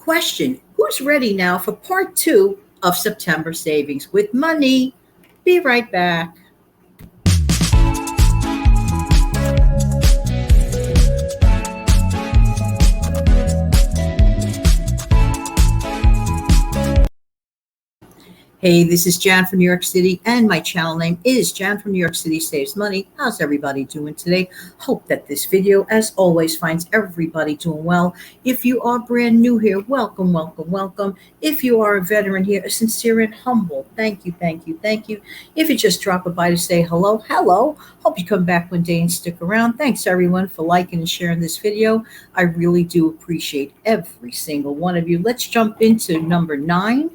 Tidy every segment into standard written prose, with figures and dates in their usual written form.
Question: who's ready now for part two of September Savings with Money? Be right back. Hey, this is Jan from New York City, and my channel name is Jan from New York City Saves Money. How's everybody doing today? Hope that this video, as always, finds everybody doing well. If you are brand new here, welcome, welcome, welcome. If you are a veteran here, a sincere and humble thank you, thank you, thank you. If you just drop by to say hello, hello. Hope you come back one day and stick around. Thanks everyone for liking and sharing this video. I really do appreciate every single one of you. Let's jump into number 9.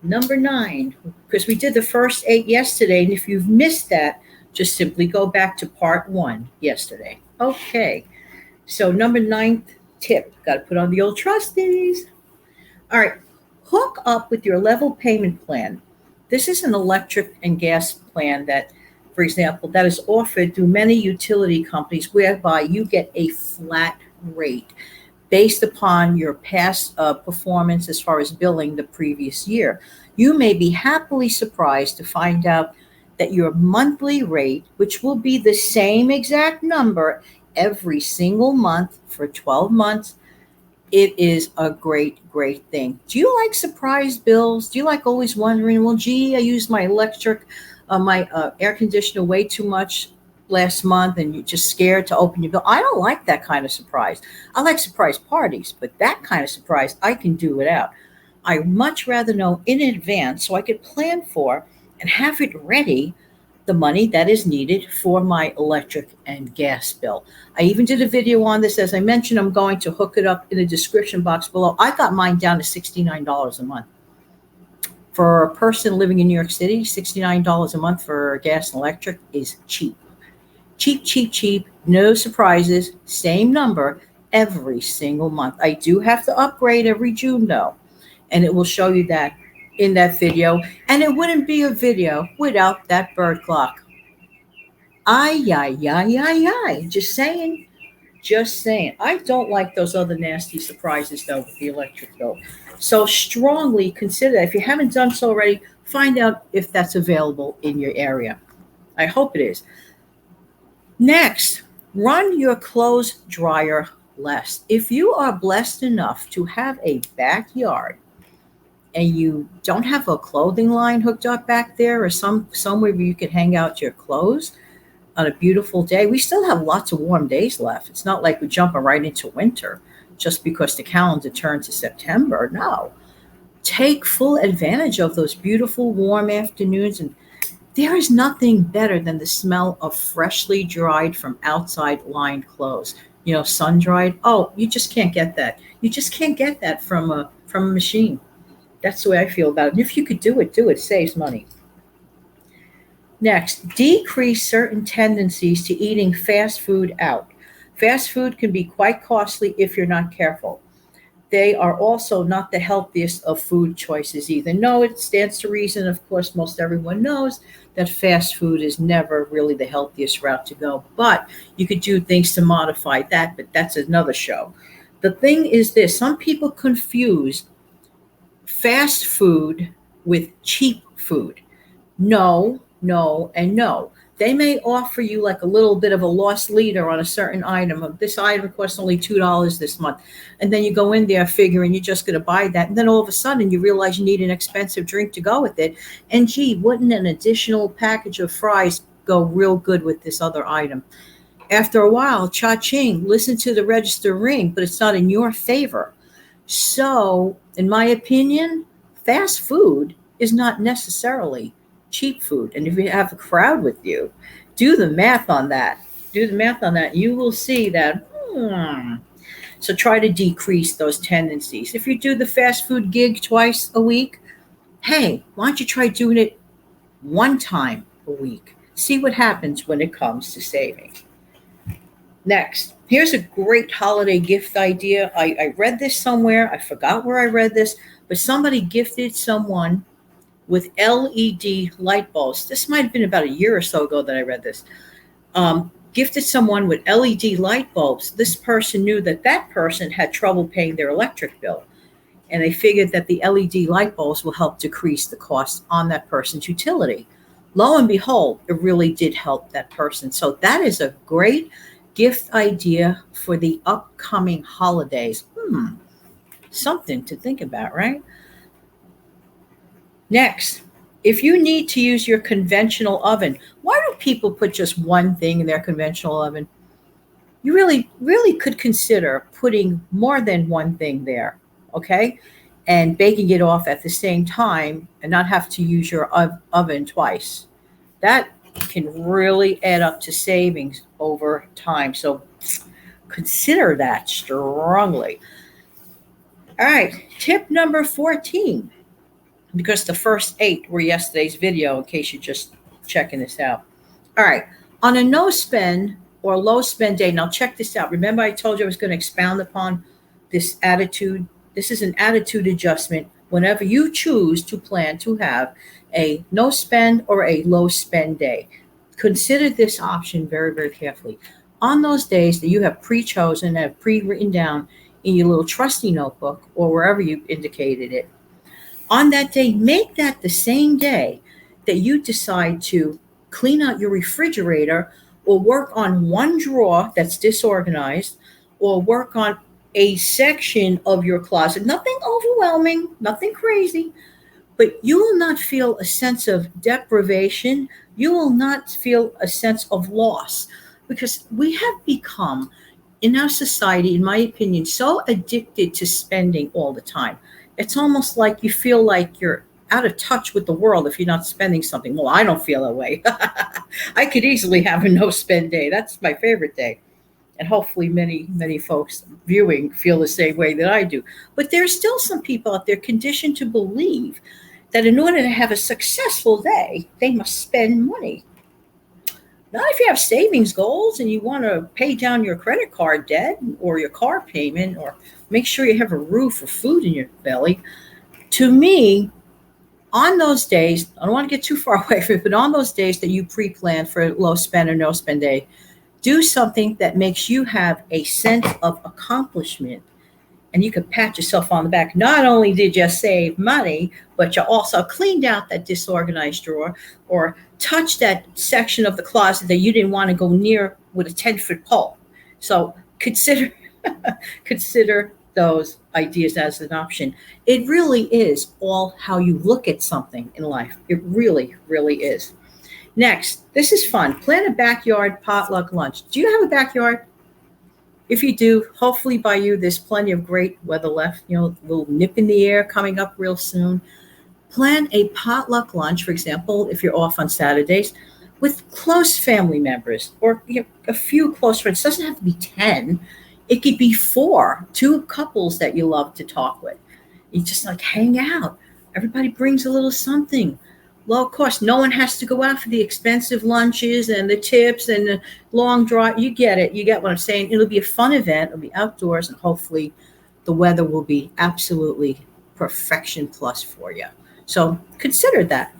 Number 9, because we did the first 8 yesterday, and if you've missed that, just simply go back to part 1 yesterday. Okay, so number 9th tip, got to put on the old trusties. All right, hook up with your level payment plan. This is an electric and gas plan that, for example, that is offered through many utility companies whereby you get a flat rate based upon your past performance as far as billing the previous year. You may be happily surprised to find out that your monthly rate, which will be the same exact number every single month for 12 months, it is a great, great thing. Do you like surprise bills? Do you like always wondering, well, gee, I used my my air conditioner way too much last month and you're just scared to open your bill? I don't like that kind of surprise. I like surprise parties, but that kind of surprise I can do without. I much rather know in advance so I could plan for and have it ready the money that is needed for my electric and gas bill. I even did a video on this. As I mentioned, I'm going to hook it up in the description box below. I got mine down to $69 a month. For a person living in New York City, $69 a month for gas and electric is cheap. Cheap, cheap, cheap, no surprises, same number every single month. I do have to upgrade every June though, and it will show you that in that video. And it wouldn't be a video without that bird clock. Ay, ay, ay, ay, ay. Just saying. Just saying. I don't like those other nasty surprises though with the electric bill. So strongly consider, if you haven't done so already, find out if that's available in your area. I hope it is. Next, run your clothes dryer less. If you are blessed enough to have a backyard and you don't have a clothing line hooked up back there or somewhere where you could hang out your clothes on a beautiful day, we still have lots of warm days left. It's not like we're jumping right into winter just because the calendar turned to September. No. Take full advantage of those beautiful warm afternoons, and there is nothing better than the smell of freshly dried from outside lined clothes. Sun dried. Oh, you just can't get that. You just can't get that from a machine. That's the way I feel about it. And if you could do it, do it. It saves money. Next, decrease certain tendencies to eating fast food out. Fast food can be quite costly if you're not careful. They are also not the healthiest of food choices either. No, it stands to reason. Of course, most everyone knows that fast food is never really the healthiest route to go. But you could do things to modify that, but that's another show. The thing is this: some people confuse fast food with cheap food. No, no, and no. They may offer you like a little bit of a lost leader on a certain item. This item costs only $2 this month. And then you go in there figuring you're just going to buy that. And then all of a sudden you realize you need an expensive drink to go with it. And gee, wouldn't an additional package of fries go real good with this other item? After a while, cha-ching, listen to the register ring, but it's not in your favor. So, in my opinion, fast food is not necessarily cheap food. And if you have a crowd with you, do the math on that. Do the math on that. You will see that. So try to decrease those tendencies. If you do the fast food gig twice a week, hey, why don't you try doing it one time a week? See what happens when it comes to saving. Next, here's a great holiday gift idea. I read this somewhere. I forgot where I read this, but somebody gifted someone with LED light bulbs. This might have been about a year or so ago that I read this. Gifted someone with LED light bulbs. This person knew that person had trouble paying their electric bill. And they figured that the LED light bulbs will help decrease the cost on that person's utility. Lo and behold, it really did help that person. So that is a great gift idea for the upcoming holidays. Something to think about, right? Next, if you need to use your conventional oven, why do people put just one thing in their conventional oven? You really could consider putting more than one thing there, okay? And baking it off at the same time and not have to use your oven twice. That can really add up to savings over time. So consider that strongly. All right, tip number 14, because the first 8 were yesterday's video, in case you're just checking this out. All right, on a no spend or low spend day, now check this out. Remember, I told you I was going to expound upon this attitude. This is an attitude adjustment whenever you choose to plan to have a no spend or a low spend day. Consider this option very, very carefully. On those days that you have pre-chosen, have pre-written down in your little trusty notebook or wherever you indicated it, on that day, make that the same day that you decide to clean out your refrigerator or work on one drawer that's disorganized or work on a section of your closet. Nothing overwhelming, nothing crazy, but you will not feel a sense of deprivation. You will not feel a sense of loss, because we have become, in our society, in my opinion, so addicted to spending all the time. It's almost like you feel like you're out of touch with the world if you're not spending something. Well, I don't feel that way. I could easily have a no spend day. That's my favorite day. And hopefully many folks viewing feel the same way that I do. But there's still some people out there conditioned to believe that in order to have a successful day, they must spend money. Not if you have savings goals and you want to pay down your credit card debt or your car payment or make sure you have a roof or food in your belly. To me, on those days, I don't want to get too far away from it, but on those days that you pre-plan for a low spend or no spend day, do something that makes you have a sense of accomplishment. And you can pat yourself on the back. Not only did you save money, but you also cleaned out that disorganized drawer or touched that section of the closet that you didn't want to go near with a 10-foot pole. So consider consider those ideas as an option. It really is all how you look at something in life. It really, really is. Next, this is fun. Plan a backyard potluck lunch. Do you have a backyard? If you do, hopefully by you, there's plenty of great weather left. You know, a little nip in the air coming up real soon. Plan a potluck lunch, for example, if you're off on Saturdays, with close family members or a few close friends. It doesn't have to be 10. It could be 4, 2 couples that you love to talk with. You just like hang out. Everybody brings a little something. Low cost. No one has to go out for the expensive lunches and the tips and the long drive. You get it. You get what I'm saying. It'll be a fun event. It'll be outdoors, and hopefully the weather will be absolutely perfection plus for you. So consider that.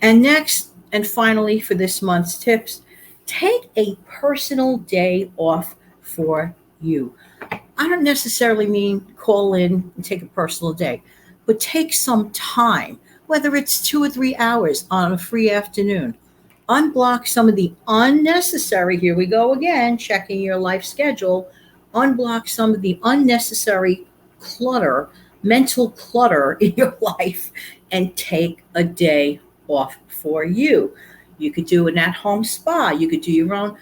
And next and finally for this month's tips, take a personal day off for you. I don't necessarily mean call in and take a personal day, but take some time, whether it's 2 or 3 hours on a free afternoon. Unblock some of the unnecessary, here we go again, checking your life schedule. Unblock some of the unnecessary clutter, mental clutter in your life, and take a day off for you. You could do an at-home spa. You could do your own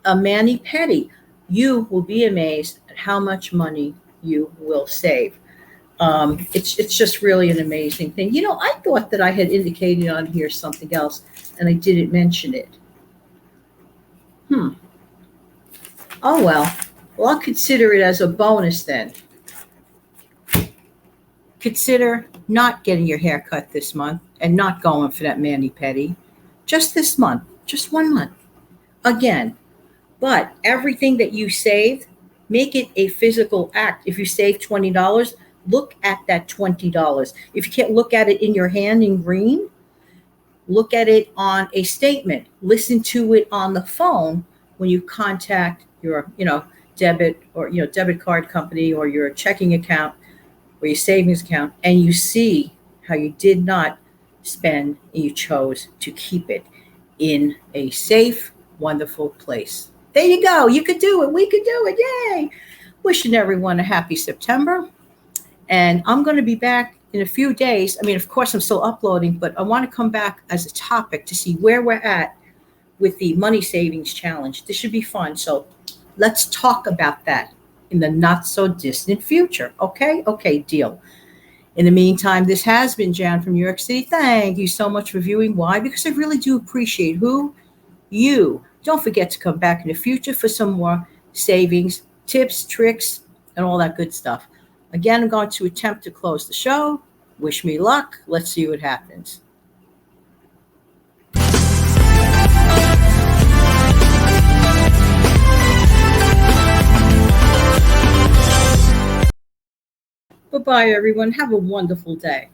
a mani-pedi. You will be amazed at how much money you will save. It's just really an amazing thing. You know, I thought that I had indicated on here something else, and I didn't mention it. Oh well. Well, I'll consider it as a bonus then. Consider not getting your hair cut this month and not going for that mani-pedi. Just this month. Just 1 month. Again. But everything that you save, make it a physical act. If you save $20, look at that $20. If you can't look at it in your hand in green, look at it on a statement. Listen to it on the phone when you contact your, debit or, debit card company or your checking account. or your savings account, and you see how you did not spend and you chose to keep it in a safe, wonderful place. There you go. You could do it. We could do it. Yay. Wishing everyone a happy September. And I'm going to be back in a few days. I mean, of course, I'm still uploading, but I want to come back as a topic to see where we're at with the money savings challenge. This should be fun. So let's talk about that in the not so distant future. Okay? Okay, deal. In the meantime, this has been Jan from New York City. Thank you so much for viewing. Why? Because I really do appreciate who? You. Don't forget to come back in the future for some more savings, tips, tricks, and all that good stuff. Again, I'm going to attempt to close the show. Wish me luck. Let's see what happens. Bye-bye, everyone. Have a wonderful day.